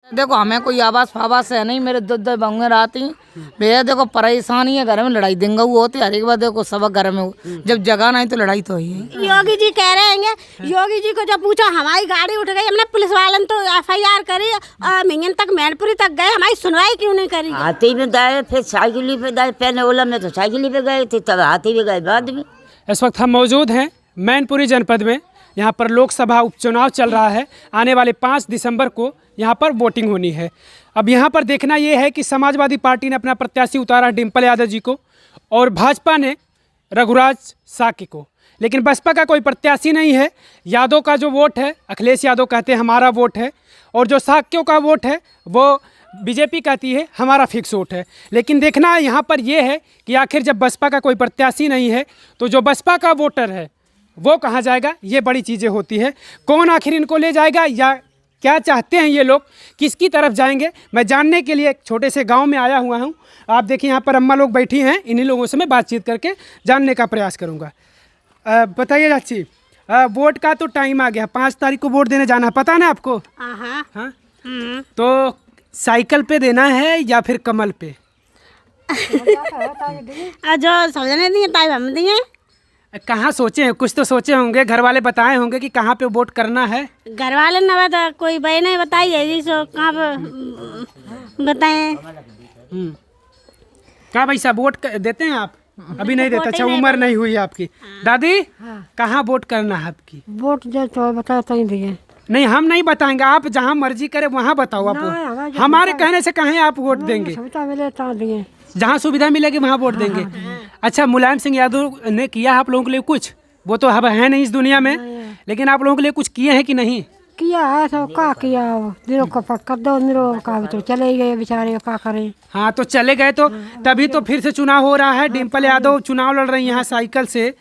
देखो हमें कोई आवास फावास है नहीं, मेरे दो बंगे आती भैया। देखो परेशानी है, घर में लड़ाई देंगे वो होती है हर एक बार। देखो सब घर में जब जगह नहीं तो लड़ाई तो ही है। योगी जी कह रहे हैं, योगी जी को जब पूछा हमारी गाड़ी उठ गई, हमने पुलिस वालन तो FIR करी और मिंगन तक मैनपुरी तक गए, हमारी सुनवाई क्यों नहीं करी? हाथी में गए, फिर साइकिल पे गए, पहले ओला में तो साइकिल पे गए थे, तब हाथी पे गए बाद में। इस वक्त हम मौजूद हैं मैनपुरी जनपद में। यहाँ पर लोकसभा उपचुनाव चल रहा है। आने वाले 5 दिसंबर को यहाँ पर वोटिंग होनी है। अब यहाँ पर देखना ये है कि समाजवादी पार्टी ने अपना प्रत्याशी उतारा डिम्पल यादव जी को और भाजपा ने रघुराज साकी को, लेकिन बसपा का कोई प्रत्याशी नहीं है। यादव का जो वोट है, अखिलेश यादव कहते हैं हमारा वोट है, और जो साक्यों का वोट है वो बीजेपी कहती है हमारा फिक्स वोट है। लेकिन देखना यहाँ पर यह है कि आखिर जब बसपा का कोई प्रत्याशी नहीं है तो जो बसपा का वोटर है वो कहाँ जाएगा, ये बड़ी चीज़ें होती है। कौन आखिर इनको ले जाएगा या क्या चाहते हैं ये लोग, किसकी तरफ जाएंगे, मैं जानने के लिए एक छोटे से गांव में आया हुआ हूं। आप देखिए यहाँ पर अम्मा लोग बैठी हैं, इन्हीं लोगों से मैं बातचीत करके जानने का प्रयास करूंगा। बताइए चाची, वोट का तो टाइम आ गया, 5 तारीख को वोट देने जाना है, पता ना आपको? हाँ। तो साइकिल पे देना है या फिर कमल पे? जो समझने दिए ताई हम दिए। कहाँ सोचे हैं, कुछ तो सोचे होंगे, घर वाले बताए होंगे कि कहाँ पे वोट करना है। घर वाले ने बता, कोई बहन ने बताई है जी, सो कहाँ पे बताएं। क्या भैया वोट देते हैं आप? अभी नहीं देते? अच्छा, उम्र नहीं हुई आपकी। दादी कहाँ वोट करना है आपकी? वोट जो तो बताओ तो दिए। नहीं, हम नहीं बताएंगे, आप जहाँ मर्जी करे वहाँ बताओ। आप हमारे कहने से कहें आप वोट देंगे? सुविधा मिले तो दिए, जहाँ सुविधा मिलेगी वहाँ वोट देंगे। अच्छा, मुलायम सिंह यादव ने किया आप लोगों के लिए कुछ? वो तो अब है नहीं इस दुनिया में, लेकिन आप लोगों के लिए कुछ किए हैं कि नहीं? किया है तो क्या किया, निरो का कर दो, निरो का तो चले गए बेचारे, क्या करें। हाँ, तो चले गए तो तभी तो फिर से चुनाव हो रहा है। डिम्पल यादव चुनाव लड़ रही हैं यहाँ साइकिल से,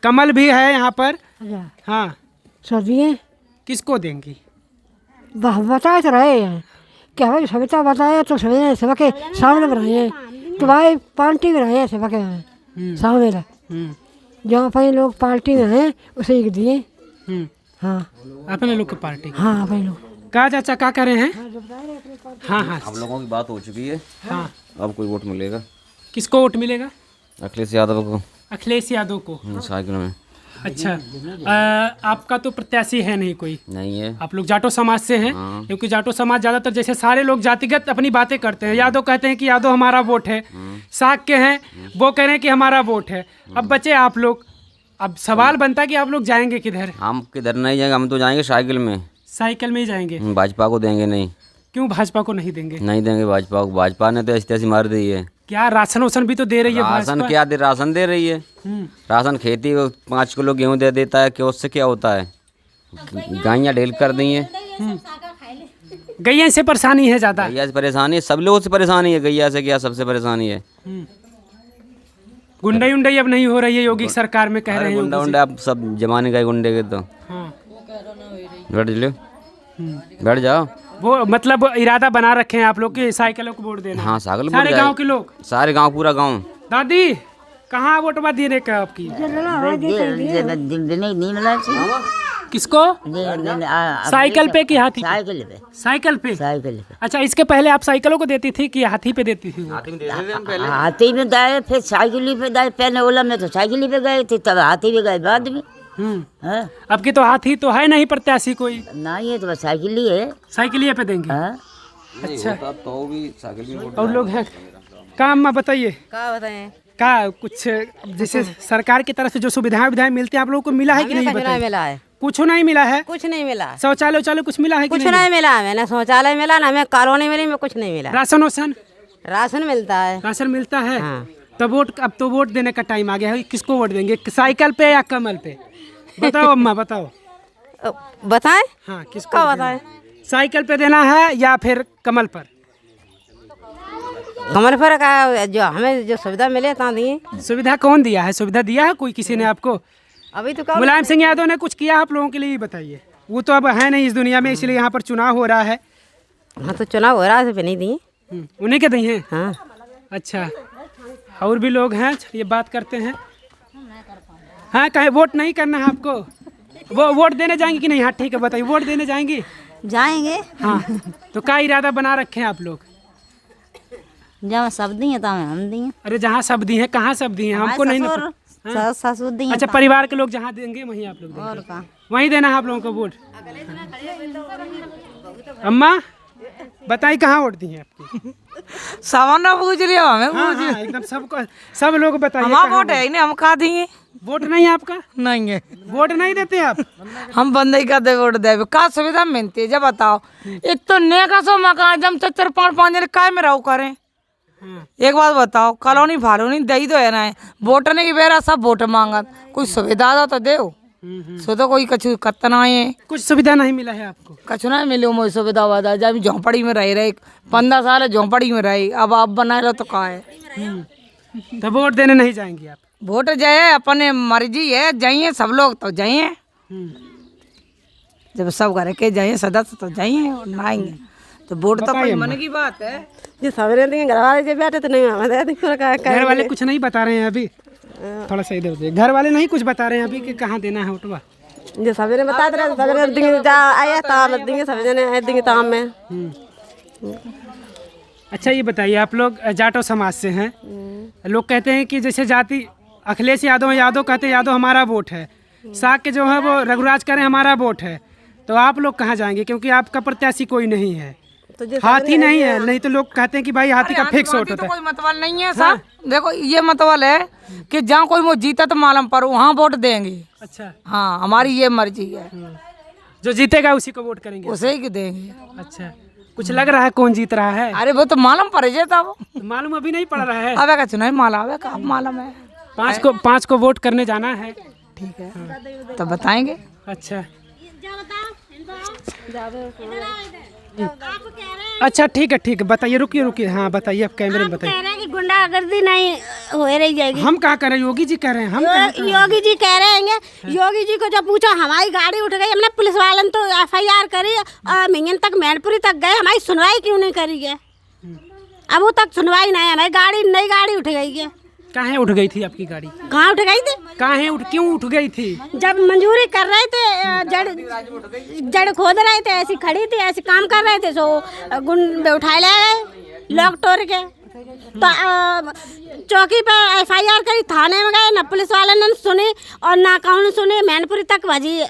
कमल भी है यहाँ पर। हाँ, सो दिए। किसको देंगी? बता तो रहे हैं कि हमें सविता बताया तो सबके सामने बनाए, तो भाई पार्टी में रहे सबके सामने जहाँ पर लोग पार्टी में हैं उसे ही दिए। हाँ, अपने लोग की पार्टी। हाँ, अपने लोग। कहा चाचा क्या कर रहे हैं? हाँ हाँ, हम लोगों की बात हो चुकी है। हाँ, अब कोई वोट मिलेगा। किसको वोट मिलेगा? अखिलेश यादव को। अखिलेश यादव को साइकिल में। अच्छा, आपका तो प्रत्याशी है नहीं कोई? नहीं है। आप लोग जाटो समाज से हैं? क्योंकि जाटो समाज ज़्यादातर जैसे सारे लोग जातिगत अपनी बातें करते हैं। यादव कहते हैं कि यादव हमारा वोट है, साग के हैं वो कह रहे हैं कि हमारा वोट है। अब बचे आप लोग, अब सवाल बनता है कि आप लोग जाएंगे किधर? हम किधर नहीं जाएंगे, हम तो जाएंगे साइकिल में। साइकिल में ही जाएंगे? भाजपा को देंगे नहीं। क्यों भाजपा को नहीं देंगे? नहीं देंगे भाजपा को, भाजपा ने तो ऐसी मार दी है। क्या राशन वासन भी तो दे रही है राशन? क्या दे, राशन दे रही है। राशन खेती 5 किलो गेहूँ दे देता है कि उससे क्या होता है? गायें ढेल कर दी हैं। गैया से परेशानी है ज़्यादा? गैया से परेशानी है, सब लोगों से परेशानी है, गैया से क्या सबसे परेशानी है। गुंडाई उंडाई अब नहीं हो रही है योगी सरकार में, कह रहे हैं। गुंडा उंडा अब सब जमाने गए गुंडे के। तो बैठ लो, बैठ जाओ। वो मतलब इरादा बना रखे हैं आप लोग की साइकिलों को वोट देना? हाँ, साइकिल। सारे गांव के लोग? सारे गांव, पूरा गांव। दादी कहाँ वोटवा देने का आपकी? किसको? साइकिल पे कि हाथी? साइकिल पे। साइकिल पे? साइकिल पे। अच्छा, इसके पहले आप साइकिलों को देती थी कि हाथी पे देती थी? हाथी में गए, फिर साइकिल पे गए, पहले ओला में तो साइकिल पे गए थे, तब हाथी पे गए बाद में। अब की तो हाथी तो है नहीं प्रत्याशी कोई? नहीं है तो बस साइकिल ही है। साइकिल पे देंगे? अच्छा, तो भी साइकिल और लोग हैं। काम बताइए, क्या बताएं? क्या कुछ जैसे सरकार की तरफ से जो सुविधाएं मिलती है आप लोगों को मिला है कि नहीं? नहीं मिला है, कुछ नहीं मिला है। कुछ नहीं मिला। शौचालय उचालय कुछ मिला है? कुछ नहीं मिला हमें, ना शौचालय मिला ना हमें कॉलोनी मिली, में कुछ नहीं मिला। राशन वासन? राशन मिलता है। राशन मिलता है। हाँ। तो वोट, अब तो वोट देने का टाइम आ गया है, किसको वोट देंगे, साइकिल पे या कमल पे? बताओ अम्मा, बताओ। बताएं? हाँ, किसको क्या बताएं? साइकिल पे देना है या फिर कमल पर? कमल पर का जो हमें जो सुविधा मिले ता दिए। सुविधा कौन दिया है? सुविधा दिया है कोई किसी ने आपको? अभी तो मुलायम सिंह यादव ने कुछ किया आप लोगों के लिए? बताइए। वो तो अब है नहीं इस दुनिया में, इसलिए यहाँ पर चुनाव हो रहा है। हाँ, तो चुनाव हो रहा है तो नहीं दिए। उन्हीं के दिए हैं? हाँ। अच्छा, और भी लोग हैं, चलिए बात करते हैं। हाँ, कहे वोट नहीं करना है आपको? वो वोट देने जाएंगे कि नहीं? हाँ ठीक है, बताइए, वोट देने जाएंगी? जाएंगे हाँ तो क्या इरादा बना रखे हैं आप लोग? जब सब दी है तो हम दी हैं। अरे जहाँ सब दी हैं, कहाँ सब दी हैं हमको नहीं ना पता। ससुर दी हैं। अच्छा, परिवार के लोग जहाँ देंगे वहीं आप लोग देंगे। और का वहीं देना है आप लोगों को वोट। अम्मा बताइए कहाँ वोट दी है आपकी? सामान पूछ लिया हमें। हाँ, हाँ, एकदम सबको सब लोग बताइए। हमारा कहाँ वोट है ही नहीं, हम कहा देंगे? वोट नहीं है आपका? नहीं है, वोट नहीं देते आप? हम बंद ही कर दे वोट दे। का सुविधा मिलती है जब बताओ। एक तो नेका सो मकान जब 4-5 जने काय में रहो करें। एक बात बताओ, कॉलोनी फालोनी दे दो है ना, वोट नहीं बेरा सब वोट मांगत, कोई सुविधा दो तो दो। सो तो कोई कछु कतना है, कुछ सुविधा नहीं मिला है आपको? कछु ना मिले मुझे सुविधा वादा। जब झोंपड़ी में रहे 15 साल झोंपड़ी में रही, अब आप बना लो तो का है। तो वोट देने नहीं जाएंगे आप? वोट जाए अपने मर्जी है, जाइए सब लोग तो जाइए। जब सब घर के जाइए सदस्य तो जाइए, और ना आएंगे तो वोट तो कोई मन की बात है। जो सवेरे देंगे घर वाले जो बैठे तो नहीं घर वाले कुछ नहीं बता रहे हैं अभी? थोड़ा सा इधर देखिए, घर वाले नहीं कुछ बता रहे हैं अभी कि कहाँ देना है वोटवा? जो सवेरे बता रहे सवेरे देंगे, जा आया तो देंगे, सवेरे देंगे तो में। अच्छा ये बताइए, आप लोग जाटो समाज से हैं, लोग कहते हैं कि जैसे जाति अखिलेश यादव कहते हैं यादव हमारा वोट है, साग के जो है वो रघुराज करें हमारा वोट है, तो आप लोग कहाँ जाएंगे? क्योंकि आपका प्रत्याशी कोई नहीं है, हाथी नहीं है। नहीं तो लोग कहते हैं कि भाई हाथी का फिक्स वोट होता है। कोई मतवाल नहीं है साहब। देखो ये मतवाल है कि जहाँ कोई वो जीता तो मालूम पर वहाँ वोट देंगे। अच्छा, हाँ, हमारी ये मर्जी है, जो जीतेगा उसी को वोट करेंगे? उसे ही देंगे। अच्छा, कुछ लग रहा है कौन जीत रहा है? अरे वो तो मालूम पड़ जाता वो। मालूम अभी नहीं पड़ रहा है? अब का चुनाव माला अब का मालूम है। 5 को वोट करने जाना है। ठीक है तो बताएंगे। अच्छा अच्छा, ठीक है बताइए, रुकिए। हाँ बताइए, आप कैमरे में बताइए। कह रहे हैं कि गुंडागर्दी नहीं हो रही जाएगी। हम कहाँ कह रहे हैं? योगी जी कह रहे हैं। हम योगी जी कह रहे हैं, योगी जी को जब पूछा हमारी गाड़ी उठ गई, हमने पुलिस वालन तो FIR करी और मिंगन तक मैनपुरी तक गए, हमारी सुनवाई क्यों नहीं करी है? अब वो तक सुनवाई नहीं है, हमारी गाड़ी नई गाड़ी उठ गई है। कहाँ उठ गई थी आपकी गाड़ी? कहाँ उठ गई थी? क्यों उठ गई थी? जब मंजूरी कर रहे थे, जड़ खोद रहे थे, ऐसी खड़ी थी, ऐसे काम कर रहे थे, सो गुंड उठाए ले गए लॉक तोड़ के। तो चौकी पे FIR करी, थाने में गए, ना पुलिस वाले ने सुनी और ना कौन सुने, मैनपुरी तक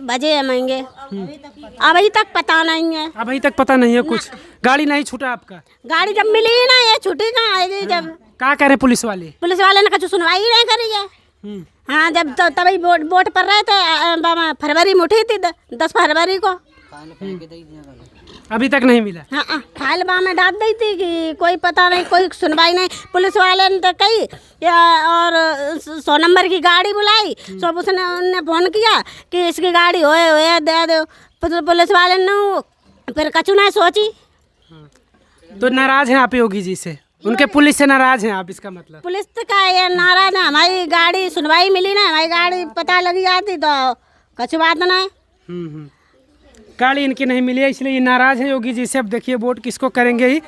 बजे महंगे। अभी तक पता नहीं है। अभी तक पता नहीं है कुछ? गाड़ी नहीं छूटा आपका? गाड़ी जब मिली ही ना, ये छुट्टी कहाँ आएगी? जब क्या कह रहे पुलिस वाले ने कुछ सुनवाई ही नहीं करी है। हाँ, जब तभी वोट पर रहे थे, फरवरी में उठी थी 10 फरवरी को। अभी तक नहीं मिला? हाँ, फाइल में डाल दी थी कि कोई पता नहीं, कोई सुनवाई नहीं। पुलिस वाले ने तो कही और 100 नंबर की गाड़ी बुलाई, सब उसने उनने फोन किया कि इसकी गाड़ी होए दे दो। पुलिस वाले ने फिर कछु नहीं सोची। तो नाराज हैं आप योगी जी से? उनके पुलिस से नाराज हैं आप, इसका मतलब? पुलिस तो का ये नाराज है, हमारी गाड़ी सुनवाई मिली ना, हमारी गाड़ी पता लगी जाती तो कछु बात नहीं। गाड़ी इनकी नहीं मिली है, इसलिए ये नाराज है योगी जी से। अब देखिए वोट किसको करेंगे ही।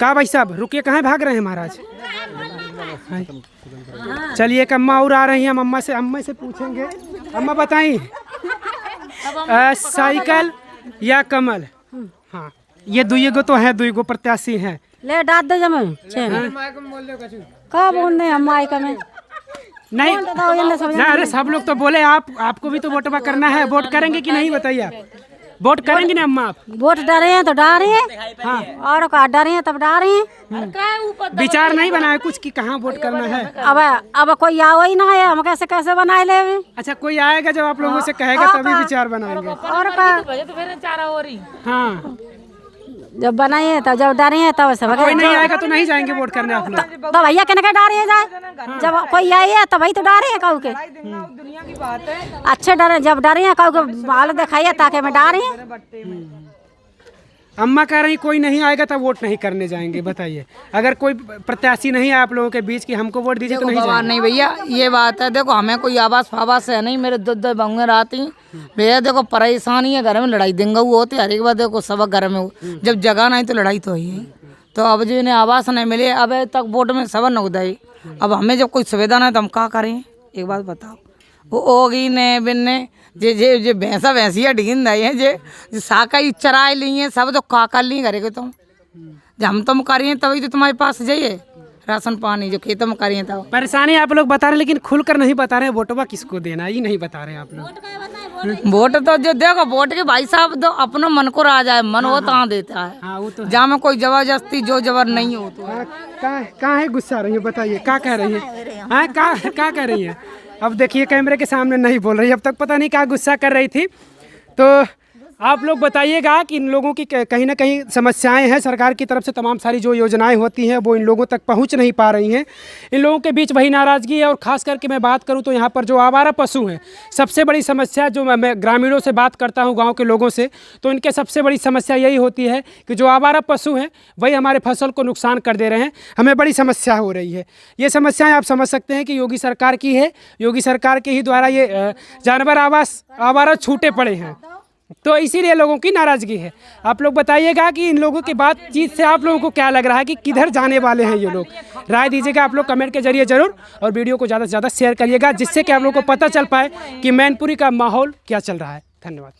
कहा भाई साहब, रुकिए, कहाँ भाग रहे हैं महाराज? चलिए, एक अम्मा और आ रही हैं, हम अम्मा से पूछेंगे। अम्मा बताइए, साइकिल या कमल? हाँ, ये दुईगो तो है, दुईगो प्रत्याशी हैं। ले डाल दे जमे का बोल दे हम आई कमे नहीं ना, अरे सब लोग तो बोले आपको भी तो वोटवा करना है। वोट करेंगे कि नहीं बताइए? आप वोट करेंगे ना अम्मा? आप वोट डरे हैं तो डाल रहे हैं। हाँ, और का डरे हैं तब डाल रहे हैं। विचार नहीं बनाया कुछ कि कहाँ वोट करना है? अब कोई आओ ही ना है, हम कैसे बनाए ले? अच्छा, कोई आएगा जब आप लोगों से कहेगा तभी विचार बनाएंगे। और का हाँ, जब बनाए तब जब डरे हैं तब सब कोई नहीं आएगा तो नहीं जाएंगे वोट करने आप लोग? तो भैया कहने डारे जाए, जब कोई आए है तब वही तो डारे हैं कहू के। अच्छे डरे, जब डरे हैं कहू के बाल दिखाइए ताकि मैं डारे। अम्मा कह रही कोई नहीं आएगा तब वोट नहीं करने जाएंगे। बताइए, अगर कोई प्रत्याशी नहीं है आप लोगों के बीच कि हमको वोट दीजिए तो नहीं जाएंगे? नहीं भैया, ये बात है। देखो हमें कोई आवास फावास है नहीं, मेरे 2 बंगे आती भैया। देखो परेशानी है, घर में लड़ाई देंगे होती हर एक बार। देखो सब घर में जब जगह नहीं तो लड़ाई तो ही है। तो अब जो इन्हें आवास नहीं मिले, अब तक वोट में सब न उदाई। अब हमें जब कोई सुविधा नहीं तो हम क्या करें? एक बात बताओ। वो होगी ने बिन्ने जे भैंसा भैंसिया ढीन रहे हैं जे साका ही चराए ली हैं सब तो का कर ली करेगे तुम जब हम तुम करिए तभी तो तुम्हारे पास जाइए राशन पानी जो खेतों में करिए तब। परेशानी आप लोग बता रहे हैं लेकिन खुलकर नहीं बता रहे हैं वोटवा किसको देना ही नहीं बता रहे हैं आप लोग। वोट तो जो देखो वोट के भाई साहब तो अपना मन को आ जाए मन वो तहाँ देता है। हाँ वो तो जहाँ में कोई जबरदस्ती जो जबर नहीं हो तो कहाँ है गुस्सा रही है बताइए क्या कह रही है। हाँ क्या कह रही है। अब देखिए कैमरे के सामने नहीं बोल रही अब तक पता नहीं क्या गुस्सा कर रही थी। तो आप लोग बताइएगा कि इन लोगों की कहीं ना कहीं समस्याएं हैं सरकार की तरफ से तमाम सारी जो योजनाएं होती हैं वो इन लोगों तक पहुंच नहीं पा रही हैं। इन लोगों के बीच वही नाराज़गी है और ख़ास करके मैं बात करूं तो यहाँ पर जो आवारा पशु हैं सबसे बड़ी समस्या जो मैं ग्रामीणों से बात करता हूँ गाँव के लोगों से तो इनके सबसे बड़ी समस्या यही होती है कि जो आवारा पशु हैं वही हमारे फसल को नुकसान कर दे रहे हैं। हमें बड़ी समस्या हो रही है। ये समस्याएँ आप समझ सकते हैं कि योगी सरकार की है। योगी सरकार के ही द्वारा ये जानवर आवारा छूटे पड़े हैं तो इसीलिए लोगों की नाराज़गी है। आप लोग बताइएगा कि इन लोगों की बातचीत से आप लोगों को क्या लग रहा है कि किधर जाने वाले हैं ये लोग। राय दीजिएगा आप लोग कमेंट के जरिए ज़रूर और वीडियो को ज़्यादा से ज़्यादा शेयर करिएगा जिससे कि आप लोगों को पता चल पाए कि मैनपुरी का माहौल क्या चल रहा है। धन्यवाद।